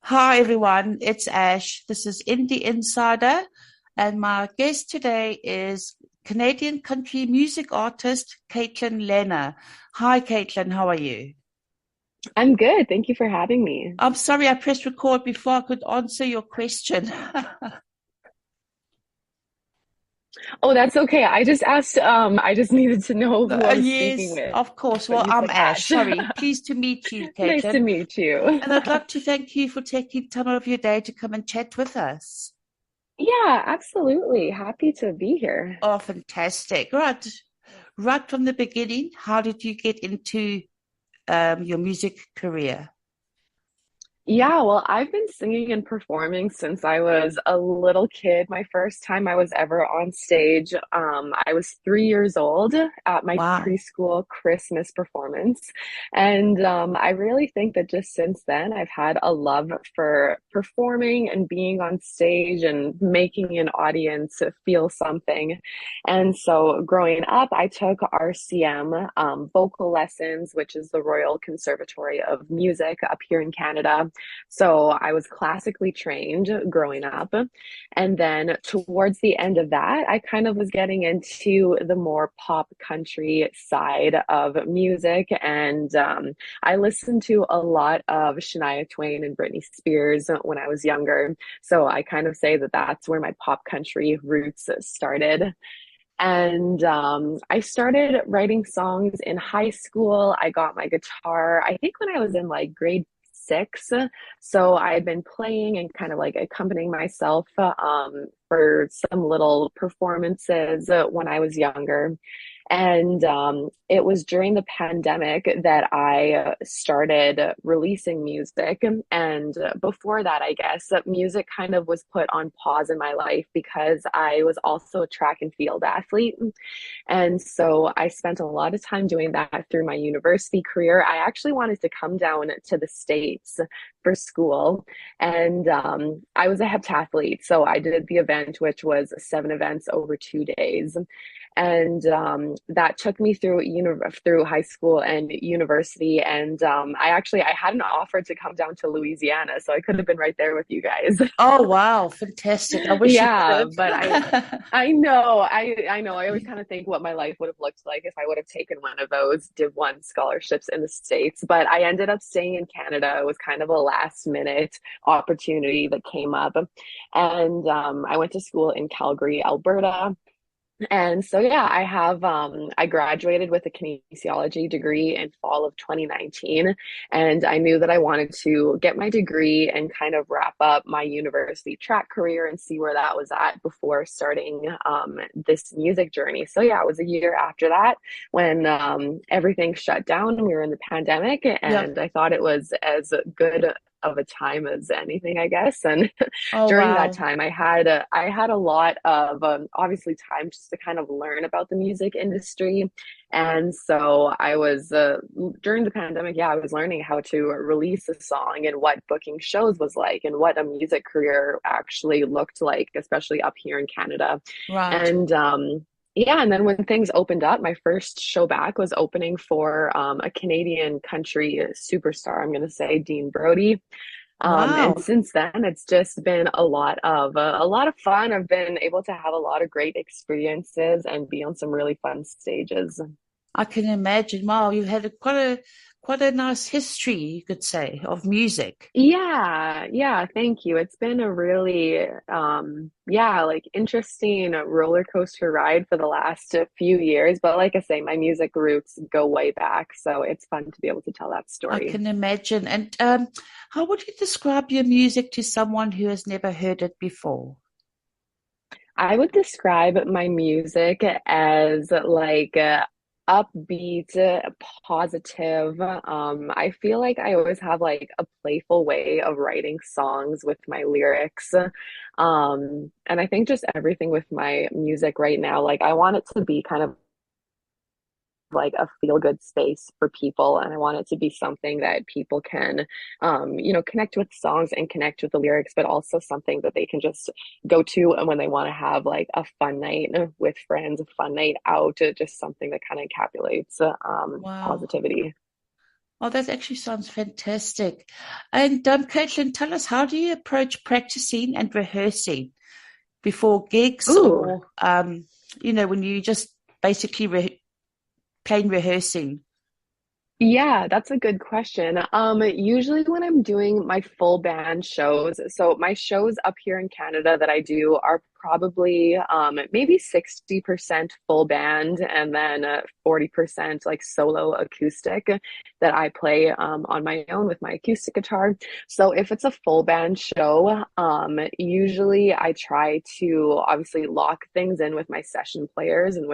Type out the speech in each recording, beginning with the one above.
Hi everyone, it's Ash. This is Indie Insider, and my guest today is Canadian country music artist Katelyn Lehner. Hi Caitlin, how are you? I'm good. Thank you for having me. I'm sorry I pressed record before I could answer your question. Oh, that's okay. I just asked, I just needed to know who I was speaking Yes, with, of course. but Well, you I'm said Ash. Ash. Sorry. Pleased to meet you, Nice to Caitlin. meet you. And I'd like to thank you for taking time out of your day to come and chat with us. Yeah, absolutely. Happy to be here. Oh, fantastic. Right from the beginning, how did you get into your music career? Yeah, well, I've been singing and performing since I was a little kid. My first time I was ever on stage, I was 3 years old at my Wow. preschool Christmas performance. And I really think that just since then, I've had a love for performing and being on stage and making an audience feel something. And so growing up, I took RCM, vocal lessons, which is the Royal Conservatory of Music up here in Canada. So I was classically trained growing up. And then towards the end of that, I kind of was getting into the more pop country side of music. And I listened to a lot of Shania Twain and Britney Spears when I was younger. So I kind of say that that's where my pop country roots started. And I started writing songs in high school. I got my guitar, I think when I was in like grade six. So I had been playing and kind of like accompanying myself for some little performances when I was younger. And it was during the pandemic that I started releasing music. And before that, I guess, music kind of was put on pause in my life because I was also a track and field athlete. And so I spent a lot of time doing that through my university career. I actually wanted to come down to the States for school. And I was a heptathlete. So I did the event, which was 7 events over 2 days. And that took me through high school and university. And I had an offer to come down to Louisiana, so I could have been right there with you guys. Oh, wow. Fantastic. I wish you Yeah, could. but I know. I always kind of think what my life would have looked like if I would have taken one of those Div 1 scholarships in the States. But I ended up staying in Canada. It was kind of a last minute opportunity that came up. And I went to school in Calgary, Alberta. And so yeah, I graduated with a kinesiology degree in fall of 2019, and I knew that I wanted to get my degree and kind of wrap up my university track career and see where that was at before starting this music journey. So yeah, it was a year after that when everything shut down and we were in the pandemic, Yeah. and I thought it was as good of a time as anything, I guess. And Oh, during that wow. time, I had a lot of obviously time just to kind of learn about the music industry. And so I was during the pandemic, yeah, I was learning how to release a song and what booking shows was like and what a music career actually looked like, especially up here in Canada. Right. And yeah, and then when things opened up, my first show back was opening for a Canadian country superstar, I'm going to say Dean Brody. And Wow. since then, it's just been a lot of fun. I've been able to have a lot of great experiences and be on some really fun stages. I can imagine. Wow, you've had quite a nice history, you could say, of music. Yeah, yeah, thank you. It's been a really, yeah, like interesting roller coaster ride for the last few years. But like I say, my music roots go way back, so it's fun to be able to tell that I story. can imagine. And how would you describe your music to someone who has never heard it before? I would describe my music as like upbeat, positive. I feel like I always have like a playful way of writing songs with my lyrics. And I think just everything with my music right now, like I want it to be kind of like a feel good space for people, and I want it to be something that people can connect with songs and connect with the lyrics, but also something that they can just go to and when they want to have like a fun night with friends, a fun night out, just something that kind of encapsulates Wow. positivity. Oh, that actually sounds fantastic. And Caitlin, tell us, how do you approach practicing and rehearsing before gigs, Ooh. or when you just basically plain rehearsing? Yeah, that's a good question. Usually when I'm doing my full band shows, so my shows up here in Canada that I do are probably maybe 60% full band and then 40% like solo acoustic that I play on my own with my acoustic guitar. So if it's a full band show, usually I try to obviously lock things in with my session players and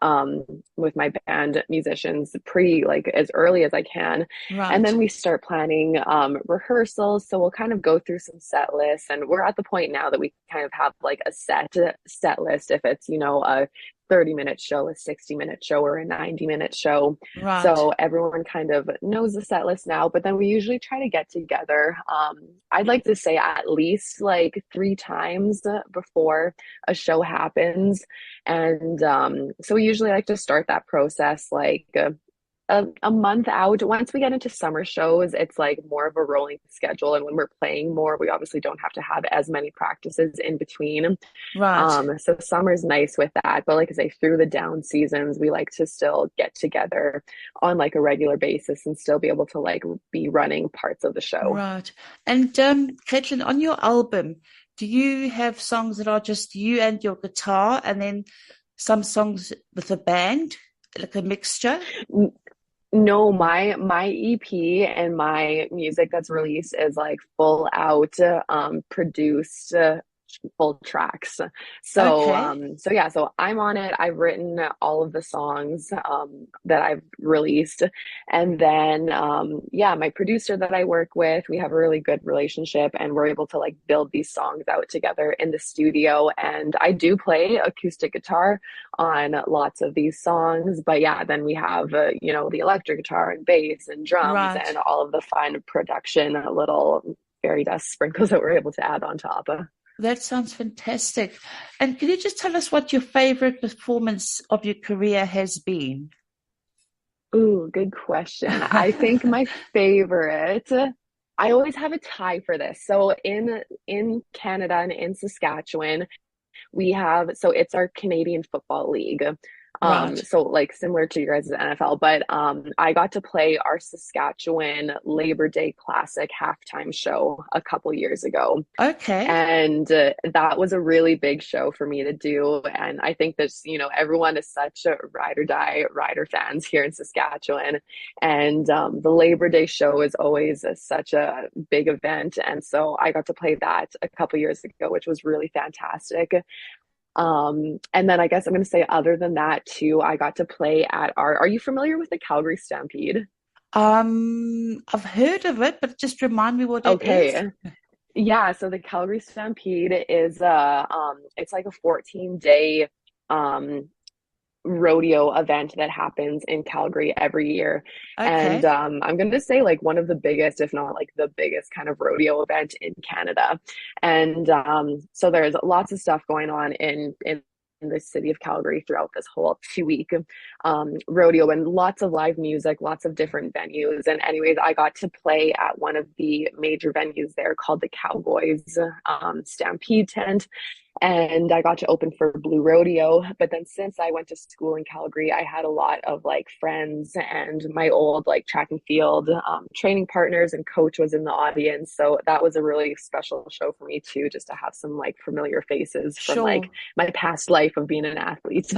um, with my band musicians pretty like as early as I can. And Right, then we start planning rehearsals. So we'll kind of go through some set lists. And we're at the point now that we kind of have like a set list if it's, a 30-minute show, a 60-minute show, or a 90-minute show. right, So everyone kind of knows the set list now, but then we usually try to get together. I'd like to say at least like 3 times before a show happens. And so we usually like to start that process like a month out. Once we get into summer shows, it's like more of a rolling schedule. And when we're playing more, we obviously don't have to have as many practices in between. right. So summer's nice with that. But like I say, through the down seasons, we like to still get together on like a regular basis and still be able to like be running parts of the show. Right. And Caitlin, on your album, do you have songs that are just you and your guitar, and then some songs with a band, like a mixture? No, my EP and my music that's released is like full out produced full tracks. So Okay. so yeah, so I'm on it. I've written all of the songs that I've released. And then yeah, my producer that I work with, we have a really good relationship and we're able to like build these songs out together in the studio. And I do play acoustic guitar on lots of these songs. But yeah, then we have, the electric guitar and bass and drums Right. and all of the fun production, little fairy dust sprinkles that we're able to add on top. That sounds fantastic. And can you just tell us what your favorite performance of your career has been? Ooh, good question. I think my favorite, I always have a tie for this. So in Canada and in Saskatchewan, we have so it's our Canadian Football League. Right. So like similar to your guys' NFL, but I got to play our Saskatchewan Labor Day Classic halftime show a couple years ago. Okay. And that was a really big show for me to do. And I think that, everyone is such a ride or die rider fans here in Saskatchewan. And the Labor Day show is always such a big event. And so I got to play that a couple years ago, which was really fantastic. And then I guess I'm going to say, other than that, too, I got to play at are you familiar with the Calgary Stampede? I've heard of it, but just remind me what it is. Okay. Yeah, so the Calgary Stampede is it's like a 14-day um rodeo event that happens in Calgary every year. And Okay. I'm going to say like one of the biggest, if not like the biggest kind of rodeo event in Canada. And so there's lots of stuff going on in the city of Calgary throughout this whole 2 week rodeo and lots of live music, lots of different venues. And anyways, I got to play at one of the major venues there called the Cowboys Stampede Tent, and I got to open for Blue Rodeo. But then since I went to school in Calgary, I had a lot of like friends and my old like track and field training partners and coach was in the audience. So that was a really special show for me too, just to have some like familiar faces from like Sure. my past life of being an athlete.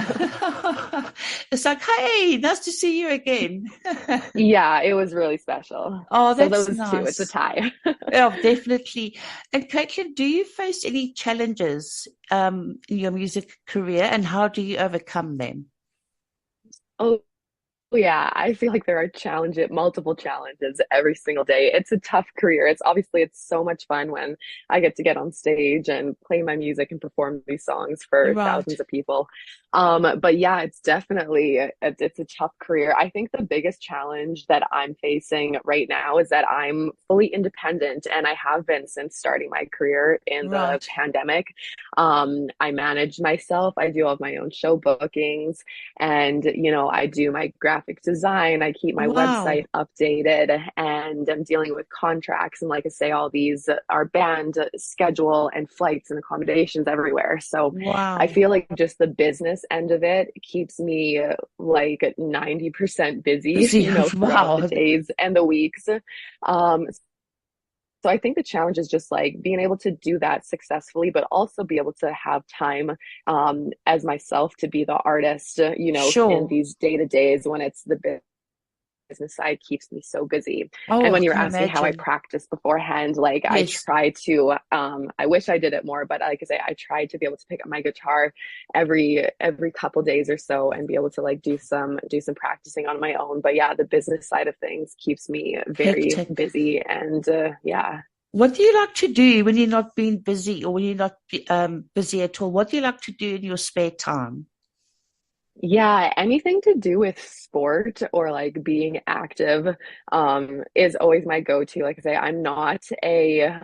It's like, hey, nice to see you again. Yeah, it was really special. Oh, So that's those two, it's a nice. tie. Yeah, definitely. And Caitlin, do you face any challenges in your music career, and how do you overcome them? Oh, yeah, I feel like there are multiple challenges every single day. It's a tough career. It's so much fun when I get to get on stage and play my music and perform these songs for Right, thousands of people. But yeah, it's a tough career. I think the biggest challenge that I'm facing right now is that I'm fully independent, and I have been since starting my career in the right, pandemic. I manage myself. I do all of my own show bookings, and I do my graphic graphic design. I keep my website Wow. updated, and I'm dealing with contracts. And like I say, all these are band schedule and flights and accommodations everywhere. So I Wow. feel like just the business end of it keeps me like 90% busy, Busy. throughout the Wow. days and the weeks. So I think the challenge is just like being able to do that successfully, but also be able to have time as myself to be the artist, in Sure. these day to days when it's the business side keeps me so busy. And Oh, I when you're can asking how I imagine. practice beforehand, like I Yes. try to, I wish I did it more, but like I say, I try to be able to pick up my guitar every couple days or so and be able to like do some practicing on my own. But yeah, the business side of things keeps me very Hectic. busy, and yeah. What do you like to do when you're not being busy or when you're not busy at all? What do you like to do in your spare time? Yeah, anything to do with sport or like being active is always my go-to. Like I say, I'm not a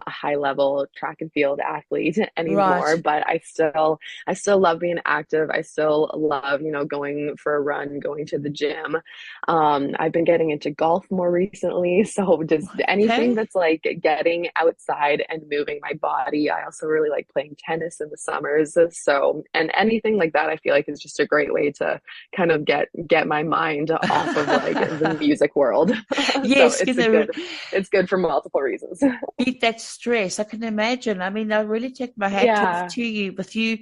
high level track and field athlete anymore, Right. but I still love being active. I still love, going for a run, going to the gym. I've been getting into golf more recently, so just anything Okay. that's like getting outside and moving my body. I also really like playing tennis in the summers. So, and anything like that, I feel like is just a great way to kind of get my mind off of like the music world. So Yes, it's good for multiple reasons. beat that stress. I can imagine. I mean, I really take my hat off Yeah. to you with you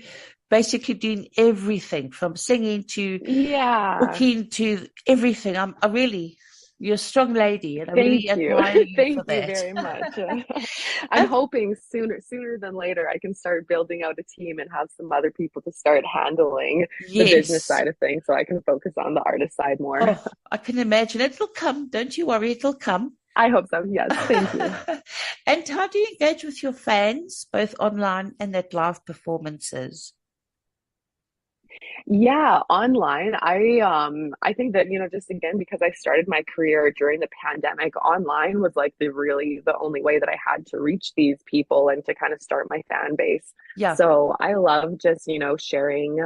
basically doing everything from singing to Yeah. cooking to everything. I really, you're a strong lady, and I Thank really you. admire you for Thank you that. very much. I'm Um, hoping sooner than later I can start building out a team and have some other people to start handling the business yes. side of things so I can focus on the artist side more. Oh, I can imagine. It'll come. Don't you worry, it'll come. I hope so. Yes. Thank you. And how do you engage with your fans, both online and at live performances? Yeah, online. I think that, just again because I started my career during the pandemic, online was like the only way that I had to reach these people and to kind of start my fan base. Yeah. So I love just, sharing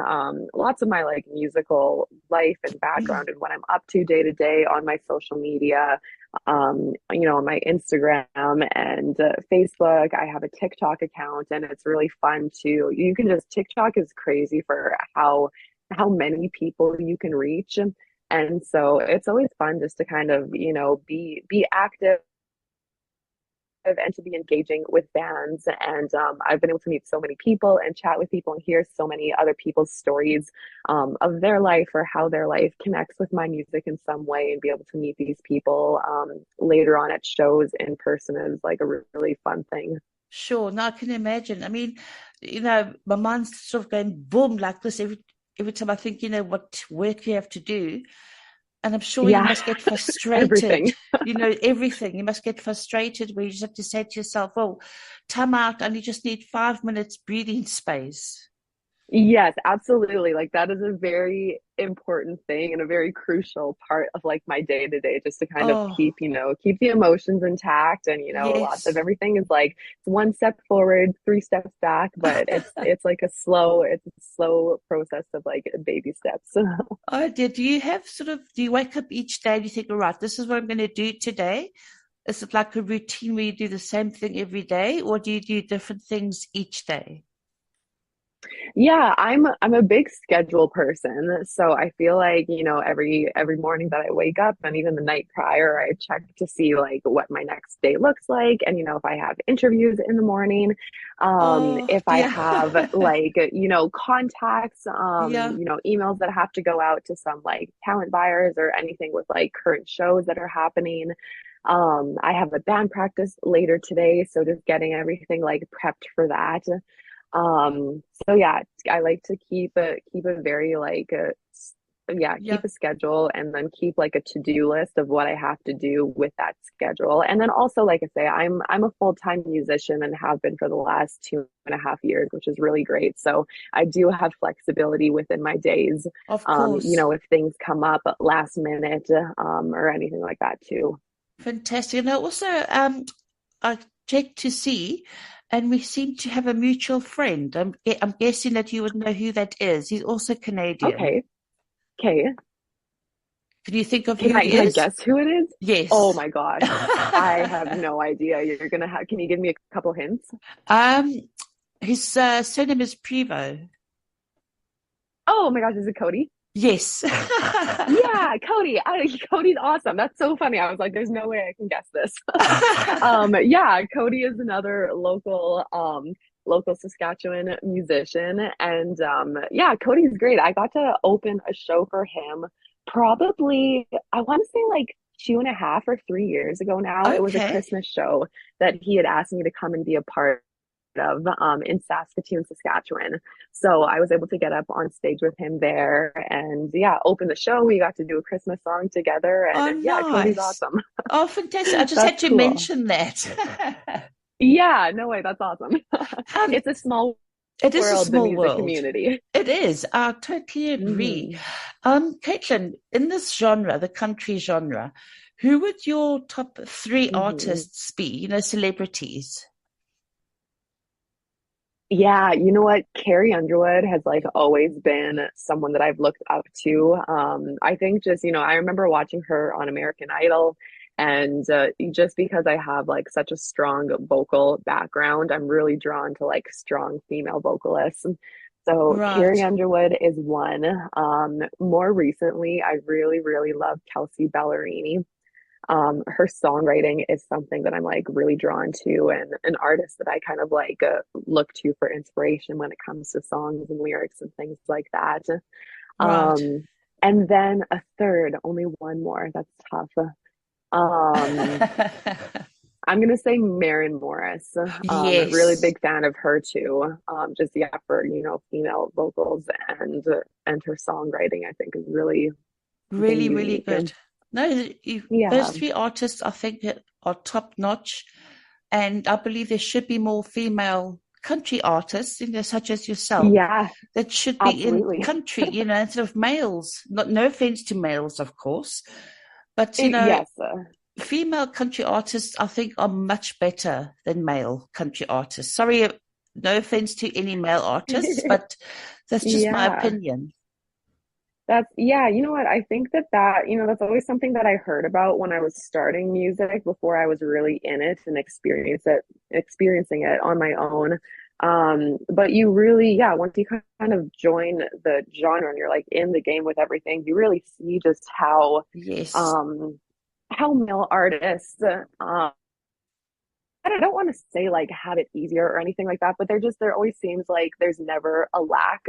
lots of my like musical life and background and what I'm up to day on my social media, on my Instagram and Facebook. I have a TikTok account, and it's really fun to, TikTok is crazy for how many people you can reach. And so it's always fun just to kind of, be active and to be engaging with bands. And I've been able to meet so many people and chat with people and hear so many other people's stories of their life or how their life connects with my music in some way, and be able to meet these people later on at shows in person is like a really fun thing. Sure. Now I can imagine. I mean, my mind's sort of going boom like this every time I think, what work you have to do. And I'm sure you Yeah, must get frustrated, everything. everything. You must get frustrated where you just have to say to yourself, oh, time out, and you just need 5 minutes breathing space. Yes, absolutely. Like that is a very important thing and a very crucial part of like my day to day, just to kind of Oh, keep the emotions intact. And lots yes. of everything is like one step forward, three steps back, but it's a slow process of like baby steps. Oh, dear. Do you wake up each day and you think, all right, this is what I'm going to do today? Is it like a routine where you do the same thing every day, or do you do different things each day? Yeah, I'm a big schedule person. So I feel like, every morning that I wake up and even the night prior, I check to see like what my next day looks like. And, if I have interviews in the morning, Oh, if I dear. have like, contacts, Yeah. emails that have to go out to some like talent buyers or anything with like current shows that are happening. I have a band practice later today, so just getting everything like prepped for that. So yeah, I like to keep a very like Yeah. keep a schedule, and then keep like a to-do list of what I have to do with that schedule. And then also, like I say, I'm a full-time musician and have been for the last 2.5 years, which is really great. So I do have flexibility within my days, Of course. if things come up last minute, or anything like that too. Fantastic. And I also I checked to see, and we seem to have a mutual friend. I'm guessing that you would know who that is. He's also Canadian. Okay. Okay. Can you think of who he Can I is? guess who it is? Oh Yes. my gosh. I have no idea. You're gonna have, can you give me a couple hints? um, his surname is Prevo. Oh my gosh, is it Cody? Yes. Yeah, Cody. Cody's awesome. That's so funny. I was like, there's no way I can guess this. Yeah, Cody is another local Saskatchewan musician. And yeah, Cody's great. I got to open a show for him probably, I want to say like 2.5 or 3 years ago now. It was a Okay. Christmas show that he had asked me to come and be a part of in Saskatoon, Saskatchewan. So I was able to get up on stage with him there and yeah, open the show. We got to do a Christmas song together and Oh, yeah, Cody's nice. awesome. Oh, fantastic. I just had That's to cool. mention that. Yeah, no way, that's awesome. um, It's a small it is a world, the small music world. community. It is. I totally agree. Hmm. Caitlin, in this genre, the country genre, who would your top three Hmm. artists be? Celebrities. Yeah, you know what? Carrie Underwood has like always been someone that I've looked up to. I think just, I remember watching her on American Idol, and just because I have like such a strong vocal background, I'm really drawn to like strong female vocalists. So Carrie Right. Underwood is one. More recently, I really, really love Kelsey Ballerini. Her songwriting is something that I'm like really drawn to, and an artist that I kind of like look to for inspiration when it comes to songs and lyrics and things like that. Right. Um, and then a third, only one more. That's tough. Um, I'm gonna say Maren Morris. Really Yes. big fan of her too. Just yeah, for female vocals and her songwriting, I think is really really Really, really unique. good. No, those Yeah, three artists, I think, are top notch. And I believe there should be more female country artists, such as yourself, yeah, that should be in absolutely. country, instead of males. Not, no offense to males, of course, but, Yes. female country artists, I think, are much better than male country artists. Sorry, no offense to any male artists, but that's just my Yeah. opinion. Yeah, you know what? I think that's always something that I heard about when I was starting music before I was really in it and experiencing it on my own. But you really, yeah, once you kind of join the genre and you're like in the game with everything, you really see just Yes. um, how male artists, I don't want to say like have it easier or anything like that, but there always seems like there's never a lack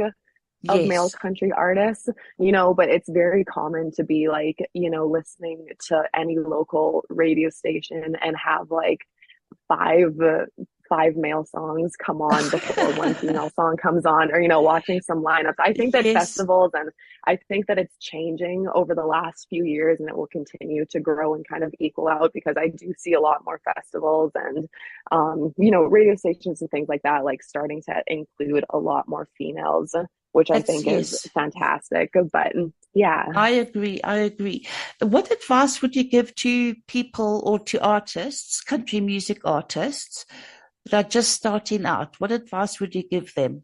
of male Yes. country artists, but it's very common to be like, listening to any local radio station and have like five five male songs come on before one female song comes on, or watching some lineups. I think that Yes. festivals, and I think that it's changing over the last few years, and it will continue to grow and kind of equal out, because I do see a lot more festivals and radio stations and things like that, like starting to include a lot more females, which I It's think is yes. fantastic. But yeah, I agree. I agree. What advice would you give to people or to artists, country music artists that are just starting out? What advice would you give them?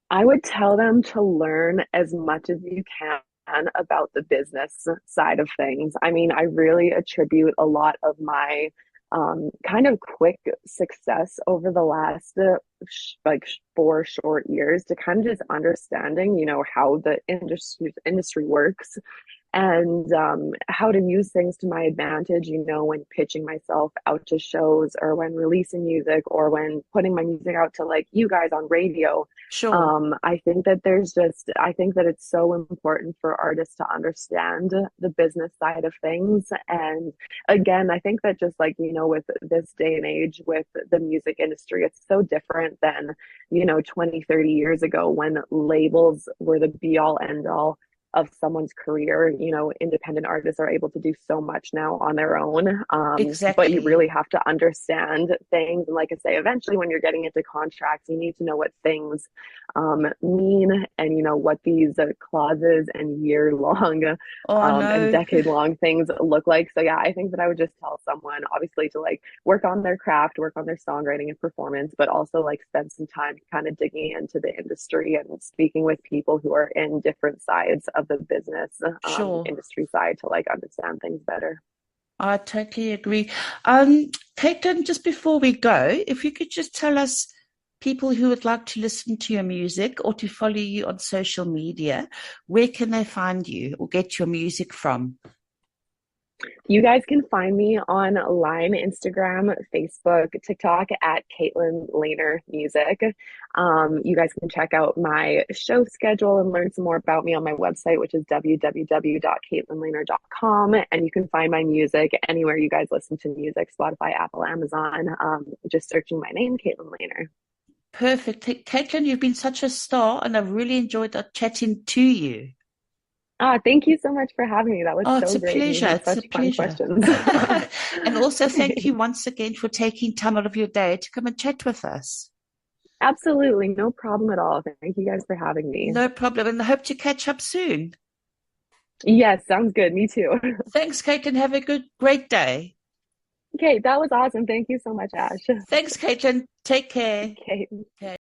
I would tell them to learn as much as you can about the business side of things. I mean, I really attribute a lot of my kind of quick success over the last 4 short years to kind of just understanding, how the industry works, and how to use things to my advantage, when pitching myself out to shows, or when releasing music, or when putting my music out to like you guys on radio. Sure. I think that it's so important for artists to understand the business side of things. And again, I think that just like, with this day and age with the music industry, it's so different than, 20, 30 years ago, when labels were the be all end all of someone's career. Independent artists are able to do so much now on their own. But you Exactly. really have to understand things. And like I say, eventually when you're getting into contracts, you need to know what things mean, and what these clauses and year long Oh, and no. decade long things look like. So yeah, I think that I would just tell someone, obviously, to like work on their craft, work on their songwriting and performance, but also like spend some time kind of digging into the industry and speaking with people who are in different sides of of the business Sure. industry side to like understand things better. I totally agree. Caitlin, just before we go, if you could just tell us people who would like to listen to your music or to follow you on social media, where can they find you or get your music from? You guys can find me online, Instagram, Facebook, TikTok at Katelyn Lehner Music. You guys can check out my show schedule and learn some more about me on my website, which is www.katelynlehner.com. And you can find my music anywhere you guys listen to music, Spotify, Apple, Amazon, just searching my name, Katelyn Lehner. Perfect. Caitlin, you've been such a star, and I've really enjoyed chatting to you. Thank you so much for having me. That was Oh, it's so a great. And you pleasure. had It's a such fun pleasure. questions. And also thank you once again for taking time out of your day to come and chat with us. Absolutely. No problem at all. Thank you guys for having me. No problem. And I hope to catch up soon. Yes, sounds good. Me too. Thanks, Caitlin. Have a great day. Okay, that was awesome. Thank you so much, Ash. Thanks, Caitlin. Take care. Okay. Okay.